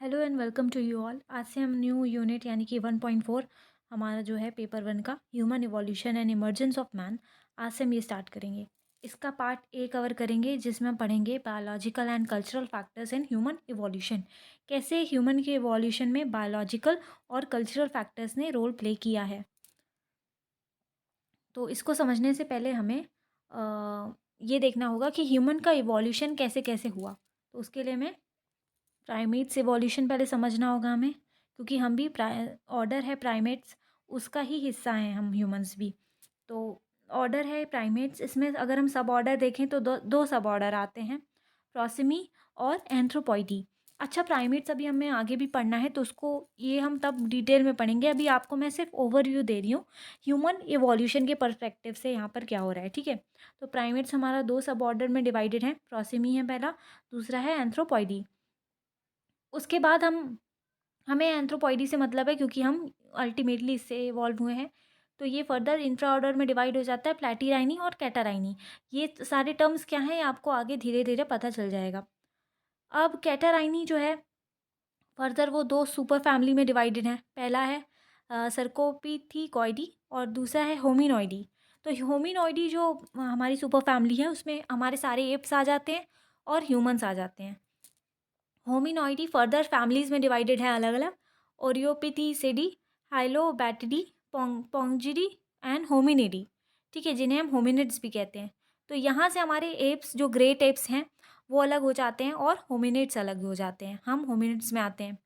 Hello and welcome to you all. आज से हम न्यू यूनिट यानी कि 1.4 हमारा जो है पेपर 1 का human evolution and emergence of man, आज से हम ये स्टार्ट करेंगे। इसका पार्ट ए कवर करेंगे जिसमें हम पढ़ेंगे biological and cultural factors in human evolution. कैसे ह्यूमन के इवोल्यूशन में बायोलॉजिकल और कल्चरल फैक्टर्स ने रोल प्ले किया है। तो इसको समझने से पहले हमें ये देखना होगा कि ह्यूमन का इवोल्यूशन कैसे कैसे हुआ। तो उसके लिए हमें प्राइमेट्स इवोल्यूशन पहले समझना होगा हमें, क्योंकि हम भी ऑर्डर है प्राइमेट्स, उसका ही हिस्सा हैं हम ह्यूमंस भी। तो ऑर्डर है प्राइमेट्स, इसमें अगर हम सब ऑर्डर देखें तो दो दो सब ऑर्डर आते हैं, प्रोसिमी और एंथ्रोपॉइडी। अच्छा, प्राइमेट्स अभी हमें आगे भी पढ़ना है तो उसको ये हम तब डिटेल में पढ़ेंगे। अभी आपको मैं सिर्फ ओवरव्यू दे रही हूँ ह्यूमन इवोल्यूशन के पर्सपेक्टिव से यहाँ पर क्या हो रहा है, ठीक है। तो प्राइमेट्स हमारा दो सब ऑर्डर में डिवाइडेड है, प्रोसिमी है पहला, दूसरा है एंथ्रोपॉइडी। उसके बाद हमें एंथ्रोपॉइडी से मतलब है क्योंकि हम अल्टीमेटली इससे इवॉल्व हुए हैं। तो ये फर्दर इंट्रा ऑर्डर में डिवाइड हो जाता है, प्लैटीराइनी और कैटाराइनी। ये सारे टर्म्स क्या हैं, ये आपको आगे धीरे धीरे पता चल जाएगा। अब कैटाराइनी जो है फर्दर वो दो सुपर फैमिली में डिवाइडेड है। पहला है सर्कोपिथेकॉइडी और दूसरा है होमिनॉइडी। तो होमिनॉइडी जो हमारी सुपर फैमिली है उसमें हमारे सारे एप्स आ जाते हैं और ह्यूमंस आ जाते हैं। होमिनॉइडी फर्दर फैमिलीज में डिवाइडेड है अलग अलग, ओरियोपिथीसिडी, हाइलोबैटिडी, पोंजिडी एंड होमिनिडी, ठीक है, जिन्हें हम होमिनिड्स भी कहते हैं। तो यहाँ से हमारे एप्स जो ग्रेट एप्स हैं वो अलग हो जाते हैं और होमिनिड्स अलग हो जाते हैं, हम होमिनिड्स में आते हैं।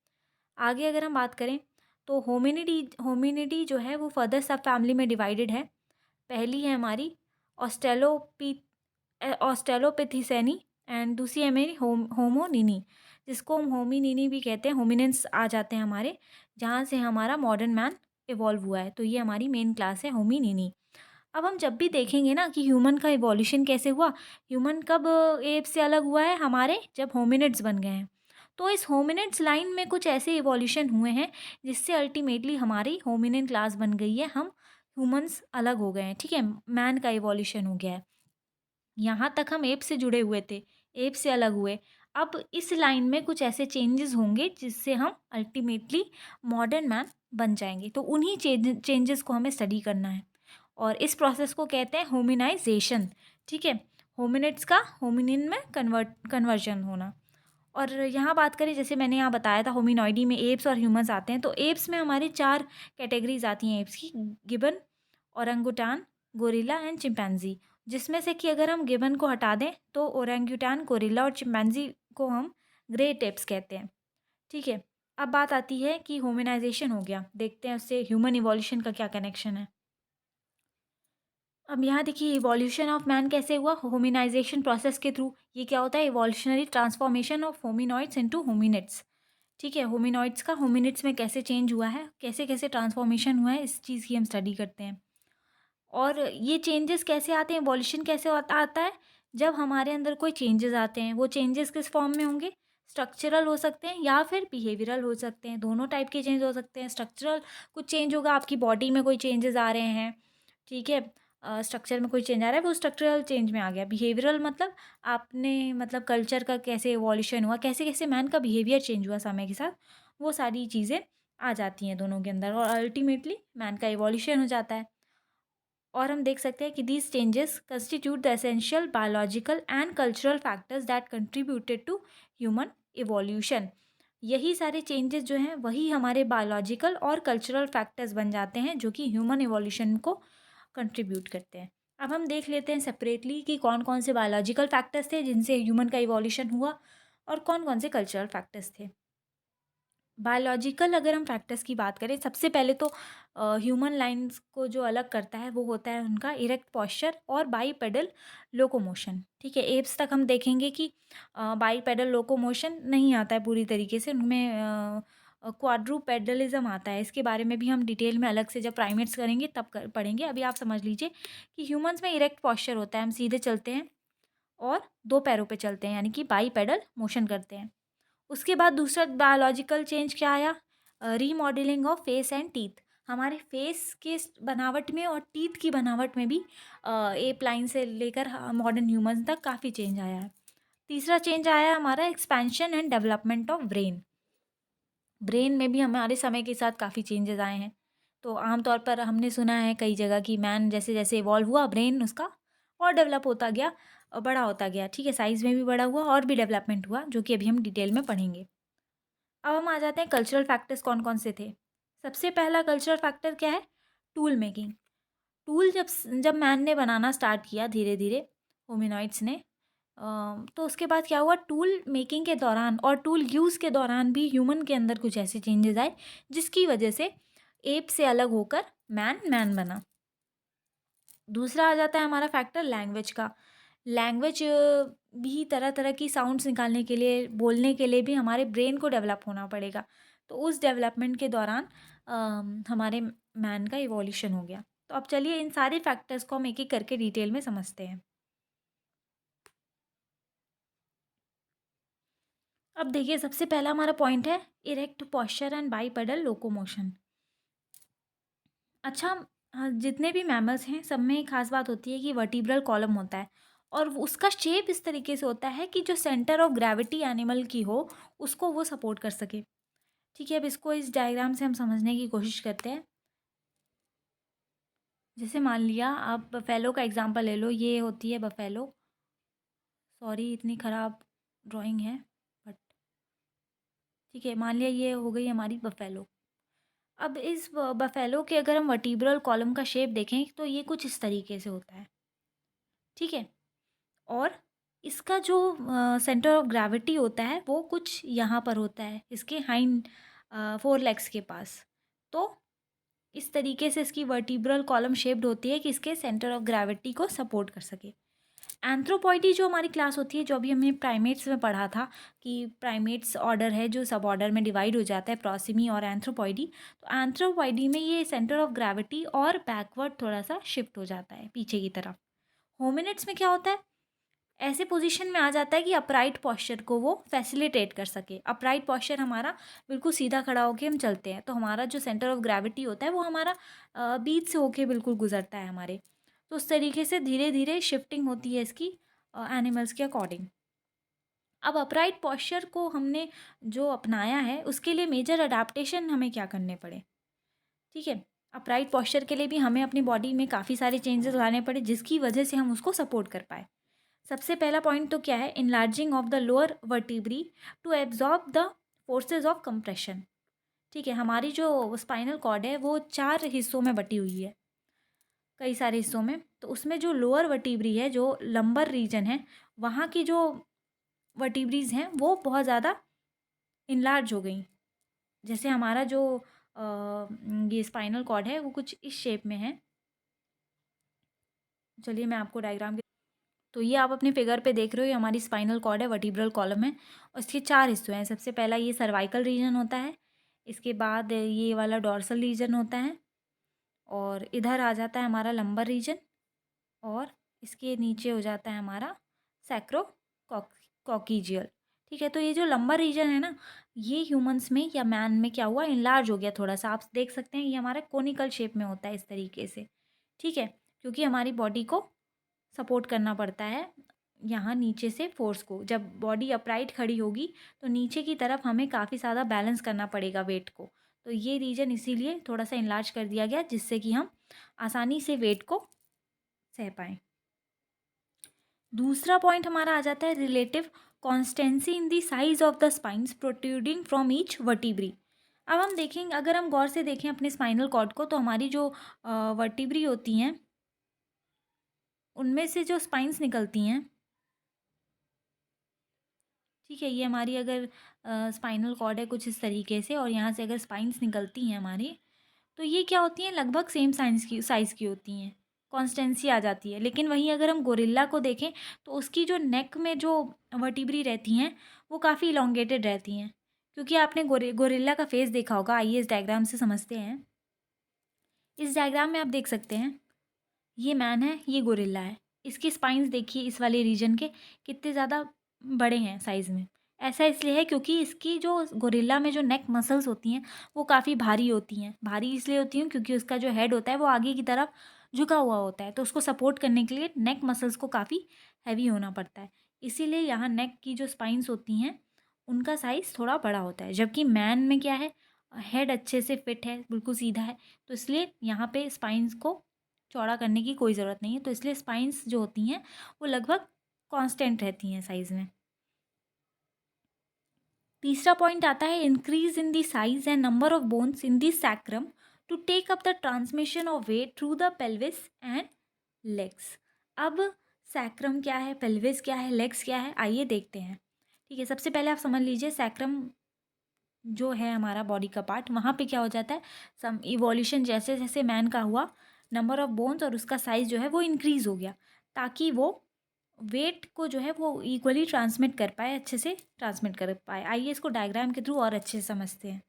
आगे अगर हम बात करें तो होमिनिडी जो है वो फर्दर सब फैमिली में डिवाइडेड है। पहली है हमारी ऑस्ट्रेलोपी ऑस्ट्रेलोपिथिसेनी एंड दूसरी है मेरी होमोनिनी, जिसको हम होमिनिनी भी कहते हैं। होमिनेंस आ जाते हैं हमारे, जहाँ से हमारा मॉडर्न मैन इवॉल्व हुआ है। तो ये हमारी मेन क्लास है होमिनिनी। अब हम जब भी देखेंगे ना कि ह्यूमन का इवोल्यूशन कैसे हुआ, ह्यूमन कब एप से अलग हुआ है हमारे, जब होमिनिड्स बन गए हैं। तो इस होमिनिड्स लाइन में कुछ ऐसे इवोल्यूशन हुए हैं जिससे अल्टीमेटली हमारी होमिनिन क्लास बन गई है, हम ह्यूमंस अलग हो गए हैं, ठीक है, मैन का इवोल्यूशन हो गया है। यहाँ तक हम एप से जुड़े हुए थे, एप से अलग हुए। अब इस लाइन में कुछ ऐसे चेंजेस होंगे जिससे हम अल्टीमेटली मॉडर्न मैन बन जाएंगे। तो उन्हीं चेंजेस को हमें स्टडी करना है और इस प्रोसेस को कहते हैं होमिनाइजेशन, ठीक है, होमिनिड्स का होमिनिन में कन्वर्जन होना। और यहाँ बात करें, जैसे मैंने यहाँ बताया था होमिनॉइडी में एप्स और ह्यूमंस आते हैं। तो एप्स में हमारी चार कैटेगरीज आती हैं एप्स की, gibbon, orangutan, gorilla and chimpanzee. जिसमें से कि अगर हम गिबन को हटा दें तो ओरंगुटान, गोरिल्ला और चिंपैंजी को हम ग्रेट एप्स कहते हैं, ठीक है। अब बात आती है कि होमिनाइजेशन हो गया, देखते हैं उससे ह्यूमन इवोल्यूशन का क्या कनेक्शन है। अब यहाँ देखिए इवोल्यूशन ऑफ मैन कैसे हुआ, होमिनाइजेशन प्रोसेस के थ्रू। ये क्या होता है, evolutionary transformation of hominoids into hominids, ठीक है। होमिनॉइड्स का होमिनिड्स में कैसे चेंज हुआ है, कैसे कैसे ट्रांसफॉर्मेशन हुआ है, इस चीज़ की हम स्टडी करते हैं। और ये चेंजेस कैसे आते हैं, इवोल्यूशन कैसे आता है, जब हमारे अंदर कोई चेंजेस आते हैं। वो चेंजेस किस फॉर्म में होंगे, स्ट्रक्चरल हो सकते हैं या फिर बिहेवियरल हो सकते हैं, दोनों टाइप के चेंज हो सकते हैं। स्ट्रक्चरल कुछ चेंज होगा, आपकी बॉडी में कोई चेंजेस आ रहे हैं, ठीक है, स्ट्रक्चर में कोई चेंज आ रहा है, वो स्ट्रक्चरल चेंज में आ गया। बिहेवियरल मतलब आपने मतलब कल्चर का कैसे इवोल्यूशन हुआ, कैसे कैसे मैन का बिहेवियर चेंज हुआ समय के साथ, वो सारी चीज़ें आ जाती हैं दोनों के अंदर और अल्टीमेटली मैन का इवोल्यूशन हो जाता है। और हम देख सकते हैं कि these changes constitute the essential biological and cultural factors that contributed to human evolution. यही सारे चेंजेस जो हैं वही हमारे बायोलॉजिकल और कल्चरल फैक्टर्स बन जाते हैं जो कि ह्यूमन इवोल्यूशन को कंट्रीब्यूट करते हैं। अब हम देख लेते हैं सेपरेटली कि कौन कौन से बायोलॉजिकल फैक्टर्स थे जिनसे ह्यूमन का इवोल्यूशन हुआ और कौन कौन से कल्चरल फैक्टर्स थे। बायोलॉजिकल अगर हम फैक्टर्स की बात करें, सबसे पहले तो ह्यूमन लाइन्स को जो अलग करता है वो होता है उनका इरेक्ट पॉस्चर और बाईपेडल लोकोमोशन, ठीक है। एप्स तक हम देखेंगे कि बाईपेडल लोकोमोशन नहीं आता है पूरी तरीके से, उनमें क्वाड्रूपेडलिज्म आता है। इसके बारे में भी हम डिटेल में अलग से जब प्राइमेट्स करेंगे तब पढ़ेंगे। अभी आप समझ लीजिए कि ह्यूमंस में इरेक्ट पॉस्चर होता है, हम सीधे चलते हैं और दो पैरों पे चलते हैं, यानी कि बाईपेडल मोशन करते हैं। उसके बाद दूसरा बायोलॉजिकल चेंज क्या आया, remodelling of face and teeth. हमारे फेस के बनावट में और टीथ की बनावट में भी एप लाइन से लेकर मॉडर्न ह्यूमंस तक काफ़ी चेंज आया है। तीसरा चेंज आया हमारा expansion and development of brain. Brain में भी हमारे समय के साथ काफ़ी चेंजेस आए हैं। तो आमतौर पर हमने सुना है कई जगह कि मैन जैसे-जैसे इवॉल्व हुआ ब्रेन उसका और डेवलप होता गया बड़ा होता गया, ठीक है? साइज़ में भी बड़ा हुआ और भी डेवलपमेंट हुआ, जो कि अभी हम डिटेल में पढ़ेंगे। अब हम आ जाते हैं कल्चरल फैक्टर्स कौन-कौन से थे। सबसे पहला कल्चरल फैक्टर क्या है? Tool making. टूल जब मैन ने बनाना स्टार्ट किया धीरे-धीरे होमिनॉइड्स ने तो उसके बाद क्या हुआ टूल मेकिंग के दौरान और टूल यूज़ के दौरान भी ह्यूमन के अंदर कुछ ऐसे चेंजेस आए जिसकी वजह से एप से अलग होकर मैन मैन बना। दूसरा आ जाता है हमारा फैक्टर लैंग्वेज का। लैंग्वेज भी तरह-तरह की साउंड्स निकालने के लिए, बोलने के लिए भी हमारे ब्रेन को डेवलप होना पड़ेगा। तो उस डेवलपमेंट के दौरान हमारे मैन का इवोल्यूशन हो गया। तो अब चलिए इन सारे फैक्टर्स को हम एक-एक करके डिटेल में समझते हैं। अब देखिए सबसे पहला हमारा पॉइंट है erect posture and bipedal locomotion. अच्छा जितने भी मैमल्स हैं सब में एक खास बात होती है कि वर्टिब्रल कॉलम होता है और उसका शेप इस तरीके से होता है कि जो सेंटर ऑफ ग्रेविटी एनिमल की हो उसको वो सपोर्ट कर सके। ठीक है, अब इसको इस डायग्राम से हम समझने की कोशिश करते हैं। जैसे मान लिया आप बफेलो का एग्जांपल ले लो, ये होती है बफेलो। सॉरी इतनी ख़राब ड्राइंग है बट ठीक है, मान लिया ये हो गई हमारी बफेलो। अब इस बफेलो के अगर हम वर्टिब्रल कॉलम का शेप देखें तो ये कुछ इस तरीके से होता है। ठीक है, और इसका जो सेंटर ऑफ ग्रेविटी होता है वो कुछ यहाँ पर होता है इसके हाइंड फोर लेग्स के पास। तो इस तरीके से इसकी वर्टिब्रल कॉलम शेप्ड होती है कि इसके सेंटर ऑफ ग्रेविटी को सपोर्ट कर सके। एंथ्रोपॉइडी जो हमारी क्लास होती है, जो अभी हमने प्राइमेट्स में पढ़ा था कि प्राइमेट्स ऑर्डर है जो सब ऑर्डर में डिवाइड हो जाता है, प्रोसिमी और एंथ्रोपॉइडी। तो एंथ्रोपॉइडी में ये सेंटर ऑफ ग्रेविटी और बैकवर्ड थोड़ा सा शिफ्ट हो जाता है पीछे की तरफ। होमिनिड्स में क्या होता है, ऐसे पोजीशन में आ जाता है कि अपराइट पॉस्चर को वो फैसिलिटेट कर सके। अपराइट पॉस्चर हमारा बिल्कुल सीधा खड़ा होके हम चलते हैं, तो हमारा जो सेंटर ऑफ ग्रेविटी होता है वो हमारा बीच से होके बिल्कुल गुजरता है हमारे। तो उस तरीके से धीरे धीरे शिफ्टिंग होती है इसकी एनिमल्स के अकॉर्डिंग। अब अपराइट पॉस्चर को हमने जो अपनाया है उसके लिए मेजर अडाप्टेशन हमें क्या करने पड़े। ठीक है, अपराइट पॉस्चर के लिए भी हमें अपनी बॉडी में काफ़ी सारे चेंजेस लाने पड़े जिसकी वजह से हम उसको सपोर्ट कर पाए। सबसे पहला पॉइंट तो क्या है, enlarging of the lower vertebrae to absorb the forces of compression. ठीक है, हमारी जो स्पाइनल कॉर्ड है वो 4 हिस्सों में बटी हुई है, कई सारे हिस्सों में। तो उसमें जो लोअर वर्टिब्री है, जो लंबर रीजन है, वहाँ की जो वर्टिब्रीज हैं वो बहुत ज़्यादा इनलार्ज हो गई। जैसे हमारा जो ये स्पाइनल कॉर्ड है वो कुछ इस शेप में है। चलिए मैं आपको डायग्राम के, तो ये आप अपने फिगर पे देख रहे हो, ये हमारी स्पाइनल कॉर्ड है, वर्टिब्रल कॉलम है और इसके 4 हिस्से हैं। सबसे पहला ये सर्वाइकल रीजन होता है, इसके बाद ये वाला डॉर्सल रीजन होता है और इधर आ जाता है हमारा लंबर रीजन और इसके नीचे हो जाता है हमारा सैक्रो कॉकीजियल। ठीक है, तो ये जो लंबर रीजन है ना, ये ह्यूमंस में या मैन में क्या हुआ, इनलार्ज हो गया थोड़ा सा। आप देख सकते हैं ये हमारा कोनिकल शेप में होता है इस तरीके से। ठीक है, क्योंकि हमारी बॉडी को सपोर्ट करना पड़ता है यहाँ नीचे से फोर्स को। जब बॉडी अपराइट खड़ी होगी तो नीचे की तरफ हमें काफ़ी ज़्यादा बैलेंस करना पड़ेगा वेट को। तो ये रीजन इसीलिए थोड़ा सा इनलार्ज कर दिया गया जिससे कि हम आसानी से वेट को सह पाएँ। दूसरा पॉइंट हमारा आ जाता है relative constituency in the size of the spines protruding from each vertebrae. अब हम देखेंगे, अगर हम गौर से देखें अपने स्पाइनल कॉर्ड को, तो हमारी जो वर्टिब्री होती हैं उनमें से जो स्पाइन्स निकलती हैं, ठीक है, ये हमारी अगर स्पाइनल कॉर्ड है कुछ इस तरीके से और यहाँ से अगर स्पाइन्स निकलती हैं हमारी, तो ये क्या होती हैं, लगभग सेम साइज़ की होती हैं, कॉन्स्टेंसी आ जाती है। लेकिन वहीं अगर हम गोरिल्ला को देखें तो उसकी जो नेक में जो वर्टिब्री रहती हैं वो काफ़ी इलोंगेटेड रहती हैं, क्योंकि आपने गोरिल्ला का फेस देखा होगा। आइए इस डायग्राम से समझते हैं। इस डायग्राम में आप देख सकते हैं ये मैन है, ये गोरिल्ला है। इसके स्पाइन्स देखिए इस वाले रीजन के कितने ज़्यादा बड़े हैं साइज़ में। ऐसा इसलिए है क्योंकि इसकी जो गोरिल्ला में जो नेक मसल्स होती हैं वो काफ़ी भारी होती हैं। भारी इसलिए होती हैं क्योंकि उसका जो हेड होता है वो आगे की तरफ झुका हुआ होता है, तो उसको सपोर्ट करने के लिए नेक मसल्स को काफ़ी हैवी होना पड़ता है। इसीलिए यहाँ नेक की जो स्पाइन्स होती हैं उनका साइज़ थोड़ा बड़ा होता है, जबकि मैन में क्या है, हेड अच्छे से फिट है, बिल्कुल सीधा है, तो इसलिए यहाँ पे स्पाइन्स को चौड़ा करने की कोई ज़रूरत नहीं है। तो इसलिए स्पाइन्स जो होती हैं वो लगभग कांस्टेंट रहती हैं साइज़ में। तीसरा पॉइंट आता है increase in the size and number of bones in the sacrum to take up the transmission of weight through the pelvis and legs. अब सैक्रम क्या है, पेल्विस क्या है, लेग्स क्या है, आइए देखते हैं। ठीक है, सबसे पहले आप समझ लीजिए सैक्रम जो है हमारा बॉडी का पार्ट, वहाँ पे क्या हो जाता है, सम इवोल्यूशन जैसे जैसे मैन का हुआ, नंबर ऑफ बोन्स और उसका साइज़ जो है वो इंक्रीज़ हो गया, ताकि वो वेट को जो है वो इक्वली ट्रांसमिट कर पाए, अच्छे से ट्रांसमिट कर पाए। आइए इसको डायग्राम के थ्रू और अच्छे से समझते हैं।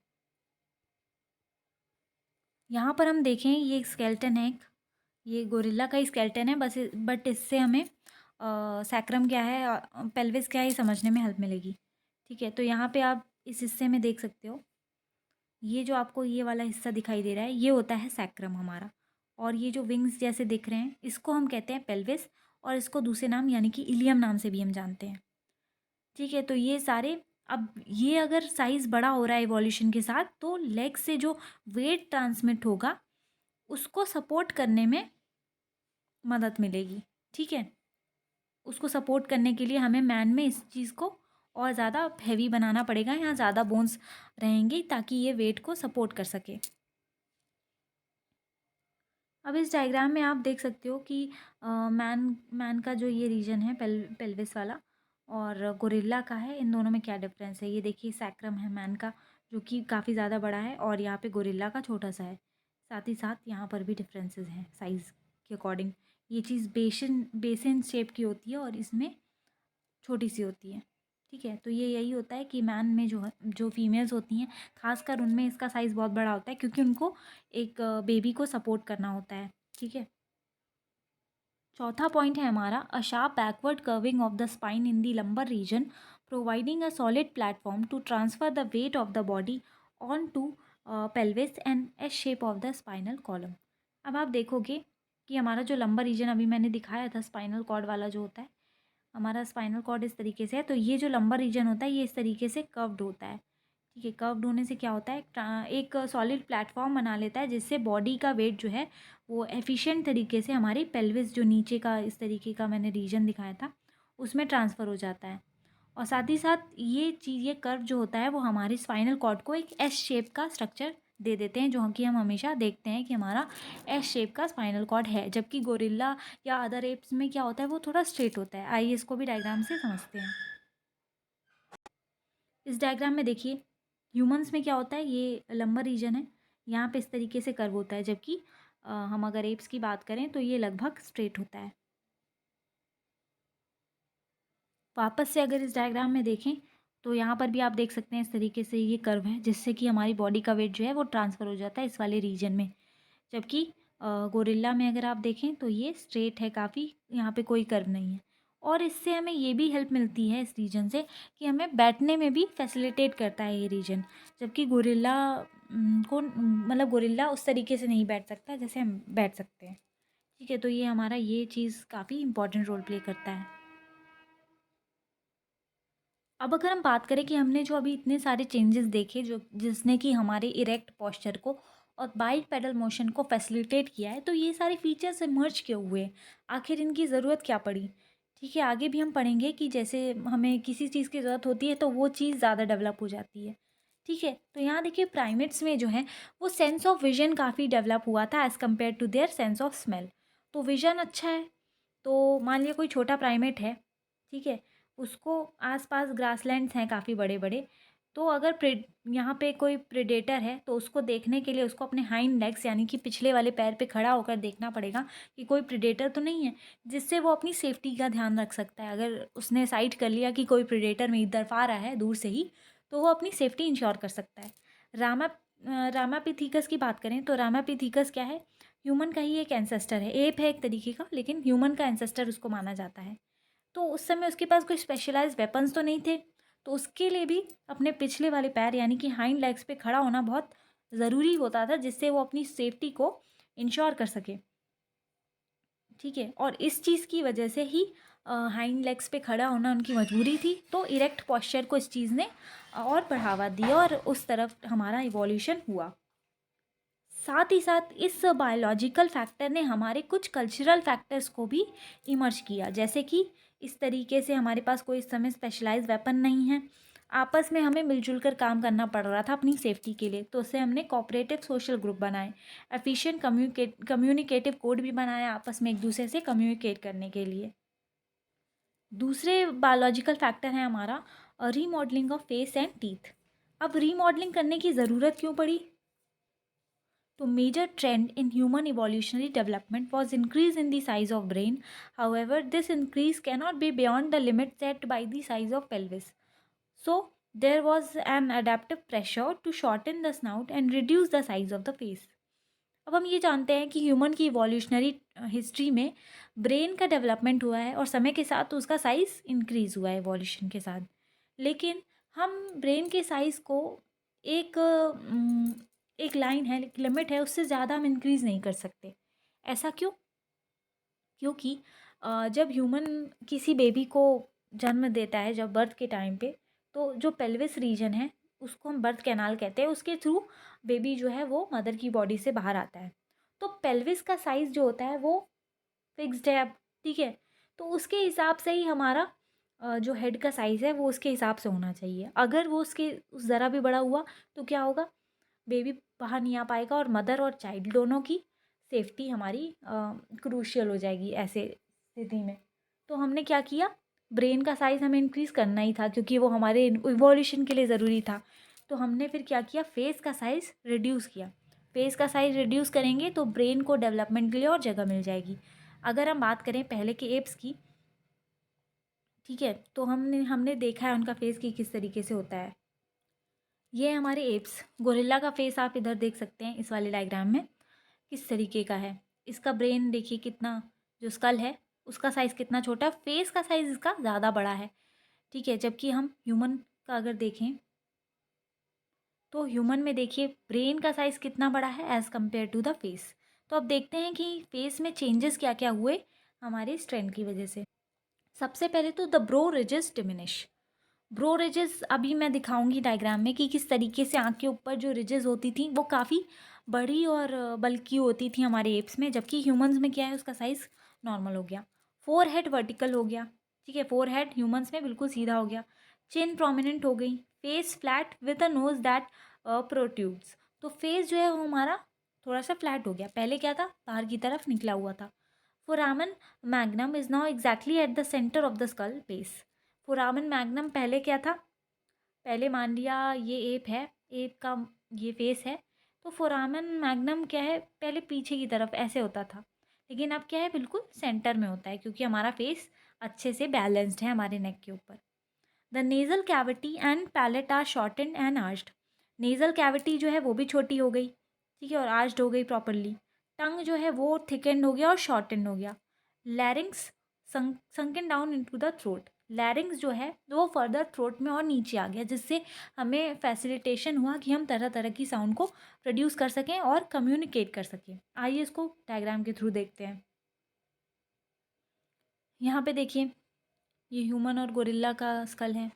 यहाँ पर हम देखें, ये एक स्केलेटन है, ये गोरिल्ला का ही स्केलेटन है, बस बट इससे हमें सैक्रम क्या है, पेल्विस क्या है, ये समझने में हेल्प मिलेगी। ठीक है, तो यहाँ पे आप इस हिस्से में देख सकते हो, ये जो आपको ये वाला हिस्सा दिखाई दे रहा है, ये होता है सैक्रम हमारा, और ये जो विंग्स जैसे दिख रहे हैं, इसको हम कहते हैं पेल्विस, और इसको दूसरे नाम यानी कि इलियम नाम से भी हम जानते हैं। ठीक है, तो ये सारे, अब ये अगर साइज़ बड़ा हो रहा है इवोल्यूशन के साथ, तो लेग से जो वेट ट्रांसमिट होगा उसको सपोर्ट करने में मदद मिलेगी। ठीक है, उसको सपोर्ट करने के लिए हमें मैन में इस चीज़ को और ज़्यादा हैवी बनाना पड़ेगा, यहाँ ज़्यादा बोन्स रहेंगी ताकि ये वेट को सपोर्ट कर सके। अब इस डायग्राम में आप देख सकते हो कि मैन मैन का जो ये रीजन है पेल्विस वाला, और गोरिल्ला का है, इन दोनों में क्या डिफरेंस है। ये देखिए सैक्रम है मैन का, जो कि काफ़ी ज़्यादा बड़ा है, और यहाँ पे गोरिल्ला का छोटा सा है। साथ ही साथ यहाँ पर भी डिफरेंसेस हैं साइज़ के अकॉर्डिंग। ये चीज़ बेसिन शेप की होती है और इसमें छोटी सी होती है। ठीक है, तो ये यही होता है कि मैन में जो है, जो फीमेल्स होती हैं, खासकर उनमें इसका साइज़ बहुत बड़ा होता है, क्योंकि उनको एक बेबी को सपोर्ट करना होता है। ठीक है, चौथा पॉइंट है हमारा a sharp backward curving of the spine in the lumbar region providing a solid platform to transfer the weight of the body on to pelvis and S shape of the spinal column. अब आप देखोगे कि हमारा जो lumbar region अभी मैंने दिखाया था, स्पाइनल कॉर्ड वाला जो होता है, हमारा स्पाइनल कॉर्ड इस तरीके से है, तो ये जो लंबर रीजन होता है ये इस तरीके से कर्व्ड होता है। ठीक है, कर्व्ड होने से क्या होता है, एक सॉलिड प्लेटफॉर्म बना लेता है, जिससे बॉडी का वेट जो है वो एफिशिएंट तरीके से हमारी पेल्विस, जो नीचे का इस तरीके का मैंने रीजन दिखाया था, उसमें ट्रांसफ़र हो जाता है। और साथ ही साथ ये चीज़, ये कर्व जो होता है वो हमारी स्पाइनल कॉर्ड को एक एस शेप का स्ट्रक्चर दे देते हैं, जो कि हम हमेशा देखते हैं कि हमारा एस शेप का स्पाइनल कॉर्ड है, जबकि गोरिल्ला या अदर एप्स में क्या होता है, वो थोड़ा स्ट्रेट होता है। आइए इसको भी डायग्राम से समझते हैं। इस डायग्राम में देखिए, ह्यूमंस में क्या होता है, ये लंबर रीजन है, यहाँ पे इस तरीके से कर्व होता है, जबकि हम अगर एप्स की बात करें तो ये लगभग स्ट्रेट होता है। वापस से अगर इस डायग्राम में देखें तो यहाँ पर भी आप देख सकते हैं इस तरीके से ये कर्व है, जिससे कि हमारी बॉडी का वेट जो है वो ट्रांसफ़र हो जाता है इस वाले रीजन में। जबकि गोरिल्ला में अगर आप देखें तो ये स्ट्रेट है काफ़ी, यहाँ पे कोई कर्व नहीं है। और इससे हमें ये भी हेल्प मिलती है इस रीजन से कि हमें बैठने में भी फैसिलिटेट करता है ये रीजन, जबकि गोरिल्ला को मतलब गोरिल्ला उस तरीके से नहीं बैठ सकता जैसे हम बैठ सकते हैं। ठीक है, तो ये हमारा ये चीज़ काफ़ी इंपॉर्टेंट रोल प्ले करता है। अब अगर हम बात करें कि हमने जो अभी इतने सारे चेंजेस देखे, जो जिसने कि हमारे इरेक्ट पोस्चर को और बाइक पेडल मोशन को फैसिलिटेट किया है, तो ये सारे फीचर्स इमर्ज क्यों हुए, आखिर इनकी ज़रूरत क्या पड़ी। ठीक है, आगे भी हम पढ़ेंगे कि जैसे हमें किसी चीज़ की ज़रूरत होती है तो वो चीज़ ज़्यादा डेवलप हो जाती है। ठीक है, तो यहाँ देखिए प्राइमेट्स में जो है वो सेंस ऑफ विजन काफ़ी डेवलप हुआ था as compared to their sense of smell. तो विजन अच्छा है, तो मान लिया कोई छोटा प्राइमेट है, ठीक है, उसको आसपास ग्रासलैंड्स हैं काफ़ी बड़े बड़े, तो अगर यहाँ पे कोई प्रेडेटर है तो उसको देखने के लिए उसको अपने हाइंड लेग्स यानी कि पिछले वाले पैर पे खड़ा होकर देखना पड़ेगा कि कोई प्रेडेटर तो नहीं है, जिससे वो अपनी सेफ्टी का ध्यान रख सकता है। अगर उसने साइट कर लिया कि कोई प्रेडेटर मेरी तरफ आ रहा है दूर से ही, तो वो अपनी सेफ्टी इंश्योर कर सकता है। रामा रामापिथीकस की बात करें तो रामापिथीकस क्या है, ह्यूमन का ही एक एंसेस्टर है, एप है एक तरीके का, लेकिन ह्यूमन का एंसेस्टर उसको माना जाता है। तो उस समय उसके पास कोई स्पेशलाइज्ड वेपन्स तो नहीं थे, तो उसके लिए भी अपने पिछले वाले पैर यानी कि हाइंड लेग्स पे खड़ा होना बहुत ज़रूरी होता था, जिससे वो अपनी सेफ्टी को इंश्योर कर सके। ठीक है, और इस चीज़ की वजह से ही हाइंड लेग्स पे खड़ा होना उनकी मजबूरी थी, तो इरेक्ट पोस्चर को इस चीज़ ने और बढ़ावा दिया और उस तरफ हमारा इवोल्यूशन हुआ। साथ ही साथ इस बायोलॉजिकल फैक्टर ने हमारे कुछ कल्चरल फैक्टर्स को भी इमर्ज किया, जैसे कि इस तरीके से हमारे पास कोई इस समय स्पेशलाइज वेपन नहीं है, आपस में हमें मिलजुल कर काम करना पड़ रहा था अपनी सेफ्टी के लिए, तो उससे हमने कोऑपरेटिव सोशल ग्रुप बनाए, एफिशिएंट कम्युनिकेटिव कोड भी बनाया आपस में एक दूसरे से कम्युनिकेट करने के लिए। दूसरे बायोलॉजिकल फैक्टर है हमारा remodelling of face and teeth. अब रीमॉडलिंग करने की ज़रूरत क्यों पड़ी? तो major trend in human evolutionary development was increase in the size of brain. However, this increase cannot be beyond the limit set by the size of pelvis. So there was an adaptive pressure to shorten the snout and reduce the size of the face. अब हम ये जानते हैं कि human की evolutionary history में brain का development हुआ है और समय के साथ उसका साइज़ इंक्रीज़ हुआ है इवोल्यूशन के साथ, लेकिन हम ब्रेन के साइज़ को एक एक लाइन है, एक लिमिट है, उससे ज़्यादा हम इंक्रीज़ नहीं कर सकते। ऐसा क्यों? क्योंकि जब ह्यूमन किसी बेबी को जन्म देता है, जब बर्थ के टाइम पे, तो जो पेल्विस रीजन है उसको हम बर्थ कैनाल कहते हैं, उसके थ्रू बेबी जो है वो मदर की बॉडी से बाहर आता है। तो पेल्विस का साइज़ जो होता है वो फिक्स्ड है अब, ठीक है? तो उसके हिसाब से ही हमारा जो हेड का साइज़ है वो उसके हिसाब से होना चाहिए। अगर वो उसके ज़रा भी बड़ा हुआ तो क्या होगा? बेबी बाहर नहीं आ पाएगा और मदर और चाइल्ड दोनों की सेफ्टी हमारी क्रूशियल हो जाएगी ऐसे स्थिति में। तो हमने क्या किया? ब्रेन का साइज़ हमें इंक्रीज़ करना ही था क्योंकि वो हमारे इवोल्यूशन के लिए ज़रूरी था। तो हमने फिर क्या किया? फेस का साइज़ रिड्यूस किया। फेस का साइज़ रिड्यूस करेंगे तो ब्रेन को डेवलपमेंट के लिए और जगह मिल जाएगी। अगर हम बात करें पहले के एप्स की, ठीक है, तो हमने हमने देखा है उनका फेस कि किस तरीके से होता है। ये हमारे एप्स, गोरिल्ला का फेस आप इधर देख सकते हैं इस वाले डायग्राम में किस तरीके का है। इसका ब्रेन देखिए कितना, जो स्कल है उसका साइज़ कितना छोटा है, फेस का साइज़ इसका ज़्यादा बड़ा है, ठीक है। जबकि हम ह्यूमन का अगर देखें तो ह्यूमन में देखिए ब्रेन का साइज़ कितना बड़ा है as compared to the face. तो अब देखते हैं कि फेस में चेंजेस क्या क्या हुए हमारे स्ट्रेंथ की वजह से। सबसे पहले तो the bro ridges diminish. Bro ridges अभी मैं दिखाऊंगी डायग्राम में कि किस तरीके से आँख के ऊपर जो रिजेस होती थी वो काफ़ी बड़ी और बल्की होती थी हमारे एप्स में, जबकि ह्यूमंस में क्या है उसका साइज़ नॉर्मल हो गया। फोर हेड वर्टिकल हो गया, ठीक है, फोर हेड ह्यूमंस में बिल्कुल सीधा हो गया। चिन प्रोमिनेंट हो गई, face flat with a nose that protrudes. तो फेस जो है वो हमारा थोड़ा सा फ्लैट हो गया, पहले क्या था बाहर की तरफ निकला हुआ था। फोरामन magnum is now exactly at the centre of the skull base. फोरामन magnum पहले क्या था? पहले मान लिया ये एप है, एप का ये फेस है, तो फोरामन मैग्नम क्या है पहले पीछे की तरफ ऐसे होता था, लेकिन अब क्या है बिल्कुल सेंटर में होता है क्योंकि हमारा फेस अच्छे से बैलेंस्ड है हमारे नेक के ऊपर। The nasal cavity and palate are shortened and arched. Nasal cavity जो है वो भी छोटी हो गई, ठीक है, और आर्च्ड हो गई प्रॉपरली। टंग जो है वो थिकेंड हो गया और शॉर्टेंड हो गया। लैरिंग्स sunken down into the throat. लैरिंग्स जो है वो फर्दर थ्रोट में और नीचे आ गया, जिससे हमें फैसिलिटेशन हुआ कि हम तरह तरह की साउंड को प्रोड्यूस कर सकें और कम्युनिकेट कर सकें। आइए इसको डायग्राम के थ्रू देखते हैं। यहाँ पे देखिए ये ह्यूमन और गोरिल्ला का स्कल है,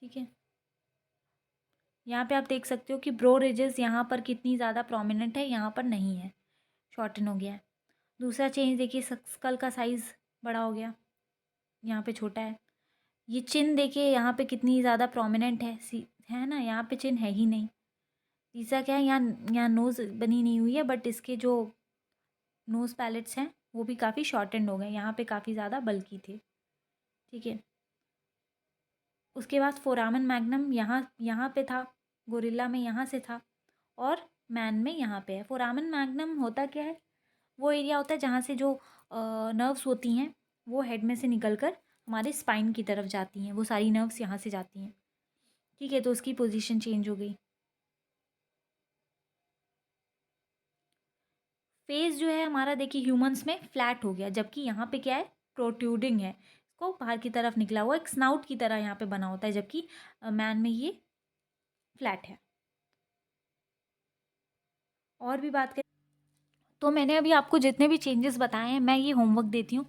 ठीक है। यहाँ पे आप देख सकते हो कि ब्रो रिजेस यहाँ पर कितनी ज़्यादा प्रोमिनेंट है, यहाँ पर नहीं है, शॉर्टन हो गया है। दूसरा चेंज देखिए स्कल का साइज़ बड़ा हो गया, यहाँ पे छोटा है। ये चिन देखिए यहाँ पे कितनी ज़्यादा प्रोमिनेंट है, सी है ना, यहाँ पे चिन है ही नहीं। तीसरा क्या है, यहाँ नोज़ बनी नहीं हुई है, बट इसके जो नोज़ पैलेट्स हैं वो भी काफ़ी शॉर्टेंड हो गए, यहाँ पे काफ़ी ज़्यादा बल्की थे, ठीक है। उसके बाद फोरामन मैग्नम यहाँ यहाँ पे था, गोरिल्ला में यहाँ से था, और मैन में यहाँ पे है। फोरामन मैग्नम होता क्या है? वो एरिया होता है जहाँ से जो नर्व्स होती हैं वो हेड में से निकल कर हमारे स्पाइन की तरफ जाती हैं, वो सारी नर्व्स यहाँ से जाती हैं, ठीक है। तो उसकी पोजीशन चेंज हो गई। फेस जो है हमारा देखिए ह्यूमंस में फ्लैट हो गया, जबकि यहाँ पे क्या है प्रोट्रूडिंग है, इसको बाहर की तरफ निकला हुआ एक स्नाउट की तरह यहाँ पे बना होता है, जबकि मैन में ये फ्लैट है। और भी बात करें तो मैंने अभी आपको जितने भी चेंजेस बताए हैं मैं ये होमवर्क देती हूँ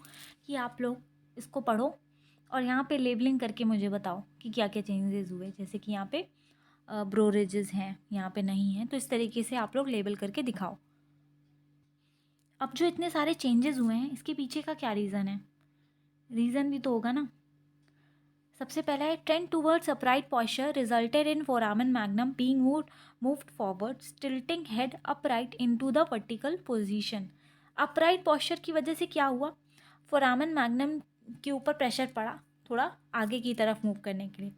कि आप लोग इसको पढ़ो और यहाँ पे लेबलिंग करके मुझे बताओ कि क्या क्या चेंजेस हुए। जैसे कि यहाँ पे ब्रोरेजेस हैं, यहाँ पे नहीं है, तो इस तरीके से आप लोग लेबल करके दिखाओ। अब जो इतने सारे चेंजेस हुए हैं, इसके पीछे का क्या रीज़न है? रीज़न भी तो होगा ना। सबसे पहला है trend towards upright posture resulted in foramen magnum being moved forward, tilting head upright into the vertical position. Upright posture की वजह से क्या हुआ? फोरामन मैग्नम के ऊपर प्रेशर पड़ा थोड़ा आगे की तरफ मूव करने के लिए,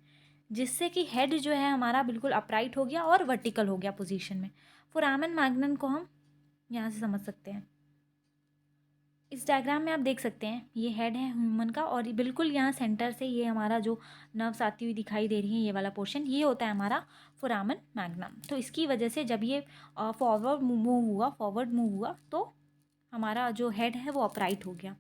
जिससे कि हेड जो है हमारा बिल्कुल अपराइट हो गया और वर्टिकल हो गया पोजीशन में। फोरामन मैग्नम को हम यहाँ से समझ सकते हैं। इस डायग्राम में आप देख सकते हैं ये हेड है ह्यूमन का, और ये बिल्कुल यहाँ सेंटर से ये हमारा जो नर्व्स आती हुई दिखाई दे रही है, ये वाला पोर्शन, ये होता है हमारा फोरामन मैग्नम। तो इसकी वजह से जब ये फॉरवर्ड मूव हुआ तो हमारा जो हेड है वो अपराइट हो गया।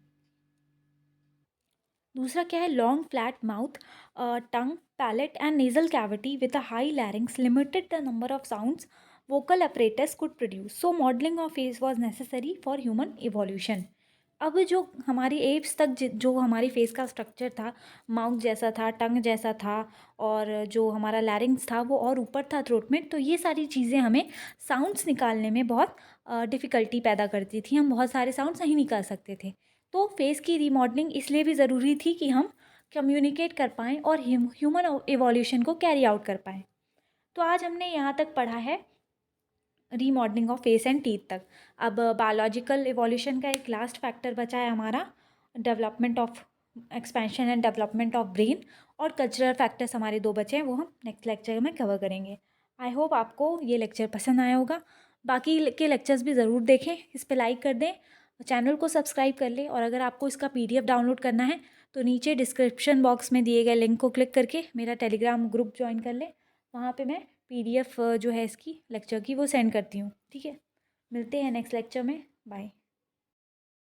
दूसरा क्या है? Long flat mouth, tongue, palate and nasal cavity with a high larynx limited the number of sounds vocal apparatus could produce, so modeling of face was necessary for human evolution। अब जो हमारी apps तक जो हमारी face का structure था, mouth जैसा था, टंग जैसा था, और जो हमारा लैरिंग्स था वो और ऊपर था थ्रोट में, तो ये सारी चीज़ें हमें साउंड्स निकालने में बहुत डिफ़िकल्टी पैदा करती थी। हम बहुत सारे साउंड्स नहीं निकाल सकते थे। तो फेस की रीमॉडलिंग इसलिए भी ज़रूरी थी कि हम कम्युनिकेट कर पाएँ और ह्यूमन इवोल्यूशन को कैरी आउट कर पाएँ। तो आज हमने यहाँ तक पढ़ा है remodelling of face and teeth तक। अब बायोलॉजिकल इवोल्यूशन का एक लास्ट फैक्टर बचा है हमारा, development of expansion and development of brain, और कल्चरल फैक्टर्स हमारे 2 बचे हैं, वो हम नेक्स्ट लेक्चर में कवर करेंगे। आई होप आपको ये लेक्चर पसंद आया होगा। बाकी के लेक्चर्स भी ज़रूर देखें, इस पर लाइक कर दें, चैनल को सब्सक्राइब कर लें, और अगर आपको इसका PDF डाउनलोड करना है तो नीचे डिस्क्रिप्शन बॉक्स में दिए गए लिंक को क्लिक करके मेरा टेलीग्राम ग्रुप ज्वाइन कर लें। वहाँ पे मैं PDF जो है इसकी लेक्चर की वो सेंड करती हूँ। ठीक है, मिलते हैं नेक्स्ट लेक्चर में। बाय।